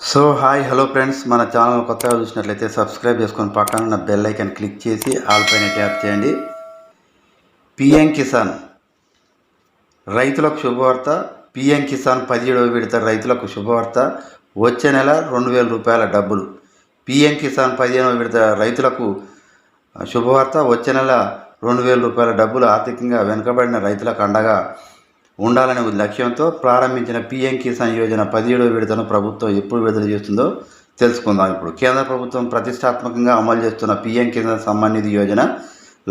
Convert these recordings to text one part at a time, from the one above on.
So hi hello friends, మన channel కొత్తగా చూసినట్లయితే సబ్స్క్రైబ్ చేసుకొని పక్కన ఉన్న బెల్ ఐకాన్ క్లిక్ చేసి ఆల్ పైన ట్యాప్ చేయండి. పిఎం కిసాన్ రైతులకు శుభవార్త. పిఎం కిసాన్ 17వ విడత రైతులకు శుభవార్త. వచ్చే నెల 2000 రూపాయల డబ్బులు. పిఎం కిసాన్ 15వ విడత రైతులకు శుభవార్త. వచ్చే నెల 2000 రూపాయల డబ్బులు ఆర్థికంగా వెనుకబడిన రైతులకు అండగా ఉండాలనే లక్ష్యంతో ప్రారంభించిన పిఎం కిసాన్ యోజన 17వ విడతను ప్రభుత్వం ఎప్పుడు విడుదల చేస్తుందో తెలుసుకుందాం. ఇప్పుడు కేంద్ర ప్రభుత్వం ప్రతిష్టాత్మకంగా అమలు చేస్తున్న పిఎం కిసాన్ సమ్మాన్ నిధి యోజన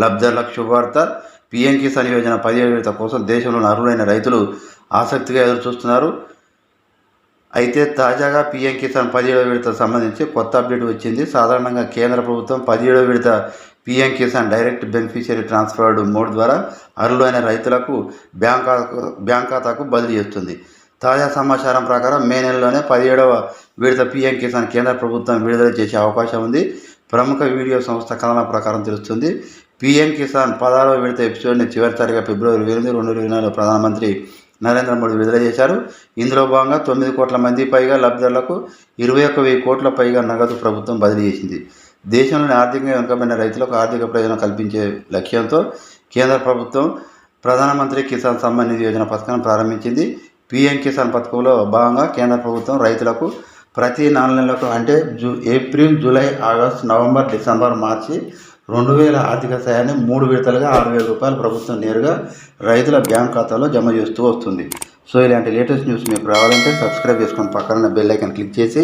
లబ్ధిదారులకు శుభవార్త. పిఎం కిసాన్ యోజన 17వ విడత కోసం దేశంలోని అర్హులైన రైతులు ఆసక్తిగా ఎదురుచూస్తున్నారు. అయితే తాజాగా పిఎం కిసాన్ 17వ విడతకు సంబంధించి కొత్త అప్డేట్ వచ్చింది. సాధారణంగా కేంద్ర ప్రభుత్వం 17వ విడత PM Kisan direct beneficiary transferred mode ద్వారా అర్హులైన రైతులకు బ్యాంక్ ఖాతాకు బదిలీ చేస్తుంది. తాజా సమాచారం ప్రకారం మే నెలలోనే 17వ విడత పిఎం కిసాన్ కేంద్ర ప్రభుత్వం విడుదల చేసే అవకాశం ఉంది. ప్రముఖ వీడియో సంస్థ కథనం ప్రకారం తెలుస్తుంది. పిఎం కిసాన్ 16వ విడత ఎపిసోడ్ని చివరిసారిగా ఫిబ్రవరి 8, 2024 ప్రధానమంత్రి నరేంద్ర మోడీ విడుదల చేశారు. ఇందులో భాగంగా 9 కోట్ల మంది పైగా లబ్ధిదారులకు 21,000 కోట్ల పైగా నగదు ప్రభుత్వం బదిలీ చేసింది. దేశంలోని ఆర్థికంగా వెనుకబడిన రైతులకు ఆర్థిక ప్రయోజనం కల్పించే లక్ష్యంతో కేంద్ర ప్రభుత్వం ప్రధానమంత్రి కిసాన్ సమ్మాన్ నిధి యోజన పథకాన్ని ప్రారంభించింది. పిఎం కిసాన్ పథకంలో భాగంగా కేంద్ర ప్రభుత్వం రైతులకు ప్రతి 4 నెలలకు అంటే April, July, August, November, December, March 2000 ఆర్థిక సాయాన్ని 3 విడతలుగా 6,000 రూపాయలు ప్రభుత్వం నేరుగా రైతుల బ్యాంక్ ఖాతాలో జమ చేస్తూ వస్తుంది. సో ఇలాంటి లేటెస్ట్ న్యూస్ మీకు రావాలంటే సబ్స్క్రైబ్ చేసుకొని పక్కన బెల్ ఐకాన్ క్లిక్ చేసి